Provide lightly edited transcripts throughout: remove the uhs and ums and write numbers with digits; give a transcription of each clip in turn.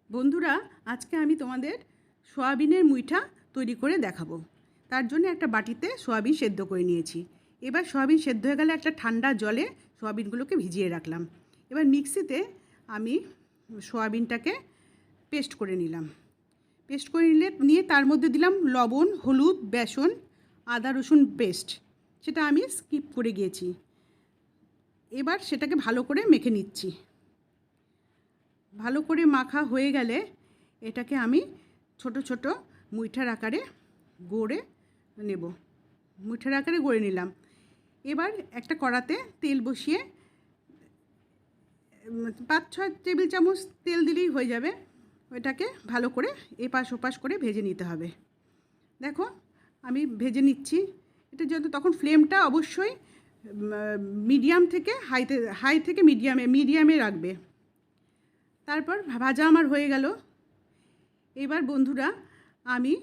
বন্ধুরা, আজকে আমি তোমাদের সয়াবিনের মুইঠা তৈরি করে দেখাবো। তার জন্য একটা বাটিতে সয়াবিন সেদ্ধ করে নিয়েছি। এবার সয়াবিন সেদ্ধ হয়ে গেলে একটা ঠান্ডা জলে সয়াবিনগুলোকে ভিজিয়ে রাখলাম। এবার মিক্সিতে আমি সয়াবিনটাকে পেস্ট করে নিলাম। পেস্ট করে নিয়ে তার মধ্যে দিলাম লবণ, হলুদ, বেসন, আদা রসুন পেস্ট। সেটা আমি স্কিপ করে গিয়েছি। এবার সেটাকে ভালো করে মেখে নিচ্ছি। ভালো করে মাখা হয়ে গেলে এটাকে আমি ছোট ছোট মুইঠার আকারে গড়ে নেব। মুইঠার আকারে গড়ে নিলাম। এবার একটা কড়াতে তেল বসিয়ে 5-6 টেবিল চামচ তেল দিলেই হয়ে যাবে। ওইটাকে ভালো করে এপাশ ওপাশ করে ভেজে নিতে হবে। দেখো আমি ভেজে নিচ্ছি। এটা যেহেতু তখন ফ্লেমটা অবশ্যই মিডিয়াম থেকে হাই থেকে মিডিয়ামে রাখবে। তারপর ভাজা আমার হয়ে গেল। এবার বন্ধুরা, আমি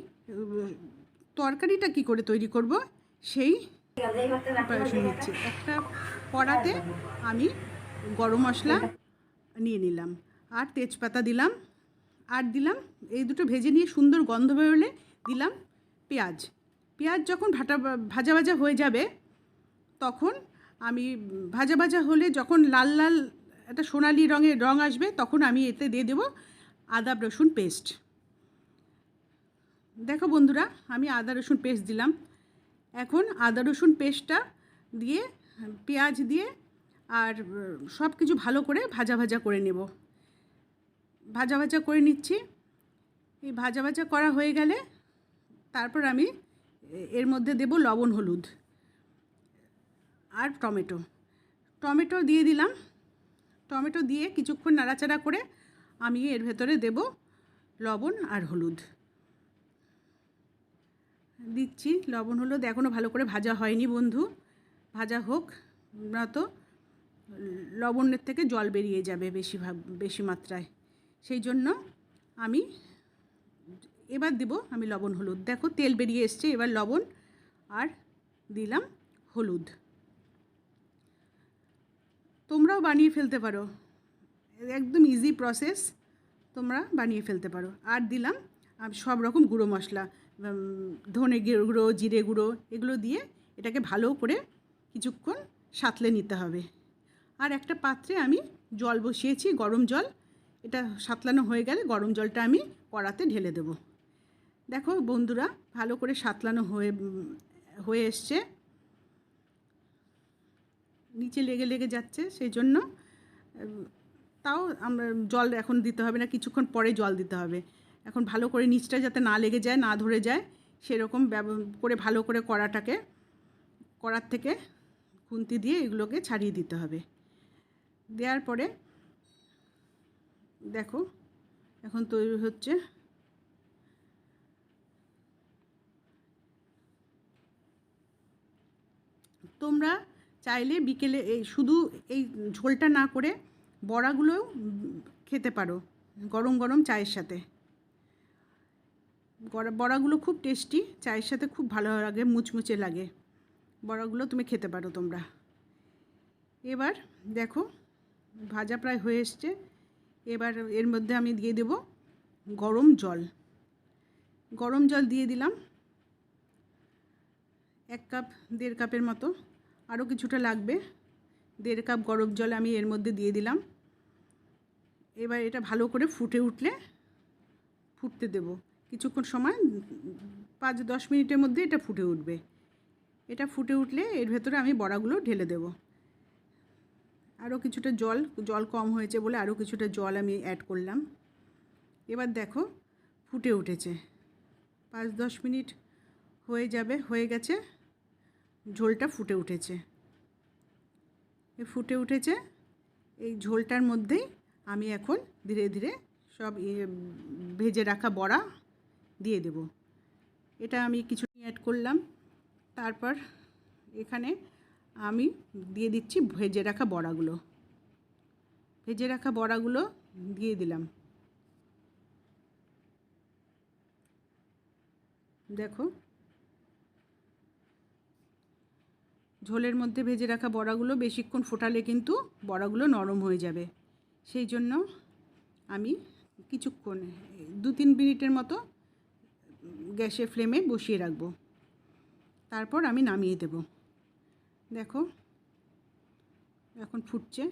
তরকারিটা কি করে তৈরি করব সেই প্রিপারেশন নিচ্ছি। একটা কড়াতে আমি গরম মশলা নিয়ে নিলাম, আর তেজপাতা দিলাম, আর দিলাম এই দুটো ভেজে নিয়ে সুন্দর গন্ধ বেরোলে দিলাম পেঁয়াজ। পেঁয়াজ যখন ভাজা ভাজা হয়ে যাবে তখন আমি ভাজা ভাজা হলে যখন লাল লাল একটা সোনালি রং আসবে তখন আমি এতে দিয়ে দেবো আদা রসুন পেস্ট। দেখো বন্ধুরা, আমি আদা রসুন পেস্ট দিলাম। এখন আদা রসুন পেস্টটা দিয়ে পেঁয়াজ দিয়ে আর সব কিছু ভালো করে ভাজা ভাজা করে নেব। ভাজা ভাজা করে নিচ্ছি। এই ভাজা ভাজা করা হয়ে গেলে তারপর আমি এর মধ্যে দেব লবণ, হলুদ আর টমেটো দিয়ে দিলাম। টমেটো দিয়ে কিছুক্ষণ নাড়াচাড়া করে আমি এর ভেতরে দেব লবণ আর হলুদ দিচ্ছি। লবণ হলুদ এখনও ভালো করে ভাজা হয়নি বন্ধু, ভাজা হোক, নয়তো লবণের থেকে জল বেরিয়ে যাবে বেশি মাত্রায়। সেই জন্য আমি এবার দেব আমি লবণ হলুদ। দেখো তেল বেরিয়ে এসছে। এবার লবণ আর দিলাম হলুদ। তোমরাও বানিয়ে ফেলতে পারো, একদম ইজি প্রসেস, তোমরা বানিয়ে ফেলতে পারো। আর দিলাম সব রকম গুঁড়ো মশলা, ধনে গুঁড়ো, জিরে গুঁড়ো, এগুলো দিয়ে এটাকে ভালো করে কিছুক্ষণ সাঁতলে নিতে হবে। আর একটা পাত্রে আমি জল বসিয়েছি, গরম জল। এটা সাঁতলানো হয়ে গেলে গরম জলটা আমি কড়াতে ঢেলে দেব। দেখো বন্ধুরা, ভালো করে সাঁতলানো হয়ে এসছে। নিচে লেগে লেগে যাচ্ছে, সেই জন্য তাও আমরা জল এখন দিতে হবে না, কিছুক্ষণ পরে জল দিতে হবে। এখন ভালো করে নিচটা যাতে না লেগে যায়, না ধরে যায়, সেরকম করে ভালো করে কড়ার থেকে খুন্তি দিয়ে এগুলোকে ছাড়িয়ে দিতে হবে। দেওয়ার পরে দেখো এখন তৈরি হচ্ছে। তোমরা চাইলে বিকেলে শুধু এই ঝোলটা না করে বড়াগুলোও খেতে পারো গরম গরম চায়ের সাথে। বড়াগুলো খুব টেস্টি, চায়ের সাথে খুব ভালো লাগে, মুচমুচে লাগে। বড়াগুলো তুমি খেতে পারো তোমরা। এবার দেখো ভাজা প্রায় হয়ে এসছে। এবার এর মধ্যে আমি দিয়ে দেব গরম জল। গরম জল দিয়ে দিলাম 1 কাপ, 1.5 কাপের মতো, আরও কিছুটা লাগবে। 1.5 কাপ গরম জল আমি এর মধ্যে দিয়ে দিলাম। এবার এটা ভালো করে ফুটে উঠলে ফুটতে দেব কিছুক্ষণ সময়, 5-10 মিনিটের মধ্যে এটা ফুটে উঠবে। এটা ফুটে উঠলে এর ভেতরে আমি বড়াগুলো ঢেলে দেব। আরও কিছুটা জল কম হয়েছে বলে আরও কিছুটা জল আমি অ্যাড করলাম। এবার দেখো ফুটে উঠেছে। 5-10 মিনিট হয়ে গেছে, ঝোলটা ফুটে উঠেছে। ফুটে উঠেছে। এই ঝোলটার মধ্যেই আমি এখন ধীরে ধীরে সব ভেজে রাখা বড়া দিয়ে দেব। এটা আমি কিছু অ্যাড করলাম। তারপর এখানে আমি দিয়ে দিচ্ছি ভেজে রাখা বড়াগুলো দিয়ে দিলাম। দেখো ঝোলের মধ্যে ভেজে রাখা বড়াগুলো বেশিক্ষণ ফোটালে কিন্তু বড়াগুলো নরম হয়ে যাবে। সেই জন্য আমি কিছুক্ষণ 2-3 মিনিটের মতো গ্যাসের ফ্লেমে বসিয়ে রাখবো। তারপর আমি নামিয়ে দেব। দেখো এখন ফুটছে,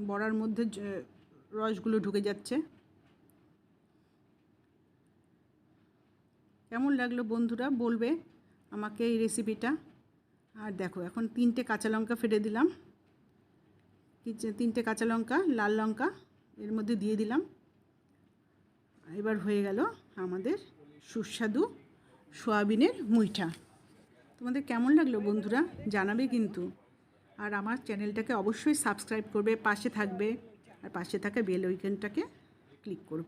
বড়ার মধ্যে রসগুলো ঢুকে যাচ্ছে। কেমন লাগলো বন্ধুরা বলবে আমাকে এই রেসিপিটা। আর দেখো এখন 3টে কাঁচা লঙ্কা ফেলে দিলাম, 3টে কাঁচা লঙ্কা, লাল লঙ্কা এর মধ্যে দিয়ে দিলাম। এবার হয়ে গেল আমাদের সুস্বাদু সয়াবিনের মুইঠা। তোমাদের কেমন লাগলো বন্ধুরা জানাবে কিন্তু। আর আমার চ্যানেলটাকে অবশ্যই সাবস্ক্রাইব করবে, পাশে থাকবে, আর পাশে থাকা বেল আইকনটাকে ক্লিক করবে।